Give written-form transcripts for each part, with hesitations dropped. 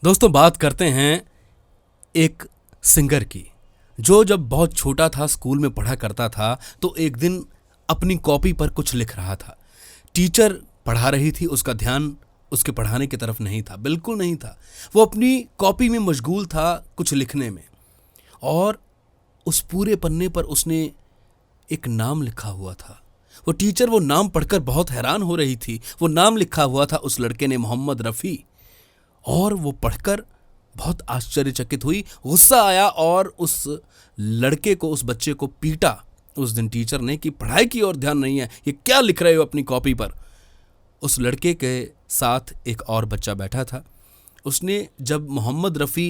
दोस्तों बात करते हैं एक सिंगर की जो जब बहुत छोटा था स्कूल में पढ़ा करता था तो एक दिन अपनी कॉपी पर कुछ लिख रहा था। टीचर पढ़ा रही थी, उसका ध्यान उसके पढ़ाने की तरफ नहीं था, बिल्कुल नहीं था। वो अपनी कॉपी में मशगूल था कुछ लिखने में। और उस पूरे पन्ने पर उसने एक नाम लिखा हुआ था। वो टीचर वो नाम पढ़कर बहुत हैरान हो रही थी। वो नाम लिखा हुआ था उस लड़के ने, मोहम्मद रफ़ी। और वो पढ़कर बहुत आश्चर्यचकित हुई, गुस्सा आया और उस लड़के को, उस बच्चे को पीटा उस दिन टीचर ने कि पढ़ाई की ओर ध्यान नहीं है, ये क्या लिख रहे हो अपनी कॉपी पर। उस लड़के के साथ एक और बच्चा बैठा था। उसने जब मोहम्मद रफ़ी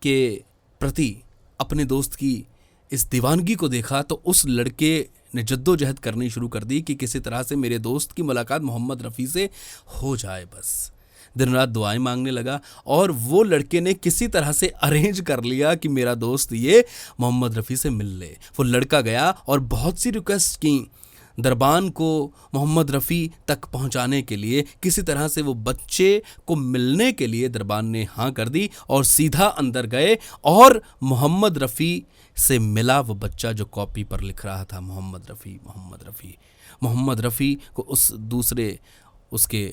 के प्रति अपने दोस्त की इस दीवानगी को देखा तो उस लड़के ने जद्दोजहद करनी शुरू कर दी कि किसी तरह से मेरे दोस्त की मुलाकात मोहम्मद रफ़ी से हो जाए। बस दिन रात दुआएं मांगने लगा और वो लड़के ने किसी तरह से अरेंज कर लिया कि मेरा दोस्त ये मोहम्मद रफ़ी से मिल ले। वो लड़का गया और बहुत सी रिक्वेस्ट की दरबान को मोहम्मद रफ़ी तक पहुंचाने के लिए। किसी तरह से वो बच्चे को मिलने के लिए दरबान ने हाँ कर दी और सीधा अंदर गए और मोहम्मद रफ़ी से मिला वो बच्चा जो कॉपी पर लिख रहा था मोहम्मद रफ़ी, मोहम्मद रफ़ी। मोहम्मद रफ़ी को उस दूसरे उसके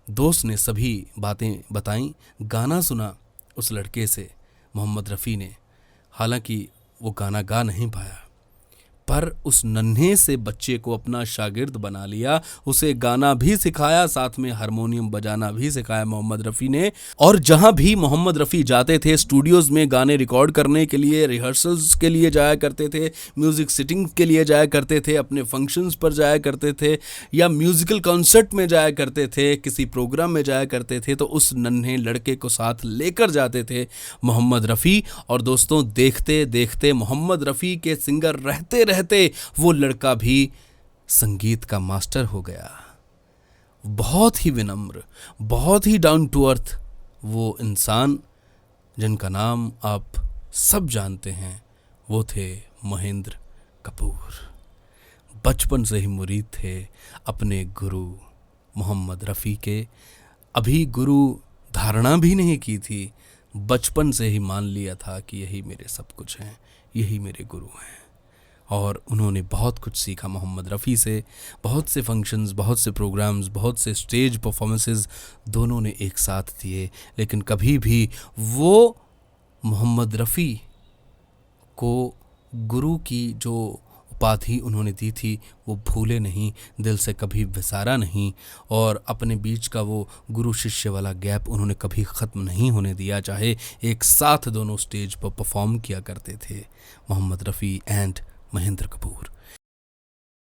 दोस्त ने सभी बातें बताईं, गाना सुना उस लड़के से मोहम्मद रफ़ी ने। हालांकि वो गाना गा नहीं पाया, पर उस नन्हे से बच्चे को अपना शागिर्द बना लिया, उसे गाना भी सिखाया, साथ में हारमोनियम बजाना भी सिखाया मोहम्मद रफ़ी ने। और जहां भी मोहम्मद रफ़ी जाते थे स्टूडियोज़ में गाने रिकॉर्ड करने के लिए, रिहर्सल्स के लिए जाया करते थे, म्यूज़िक सिटिंग के लिए जाया करते थे, अपने फंक्शंस पर जाया करते थे या म्यूज़िकल कॉन्सर्ट में जाया करते थे, किसी प्रोग्राम में जाया करते थे, तो उस नन्हे लड़के को साथ लेकर जाते थे मोहम्मद रफ़ी। और दोस्तों देखते देखते मोहम्मद रफ़ी के सिंगर रहते रहते वो लड़का भी संगीत का मास्टर हो गया। बहुत ही विनम्र, बहुत ही डाउन टू अर्थ वो इंसान जिनका नाम आप सब जानते हैं, वो थे महेंद्र कपूर। बचपन से ही मुरीद थे अपने गुरु मोहम्मद रफ़ी के। अभी गुरु धारणा भी नहीं की थी, बचपन से ही मान लिया था कि यही मेरे सब कुछ हैं, यही मेरे गुरु हैं। और उन्होंने बहुत कुछ सीखा मोहम्मद रफ़ी से। बहुत से फंक्शंस, बहुत से प्रोग्राम्स, बहुत से स्टेज परफॉर्मेंसेस दोनों ने एक साथ दिए, लेकिन कभी भी वो मोहम्मद रफ़ी को गुरु की जो उपाधि उन्होंने दी थी वो भूले नहीं, दिल से कभी विसारा नहीं। और अपने बीच का वो गुरु शिष्य वाला गैप उन्होंने कभी ख़त्म नहीं होने दिया, चाहे एक साथ दोनों स्टेज पर परफॉर्म किया करते थे मोहम्मद रफ़ी एंड महेंद्र कपूर।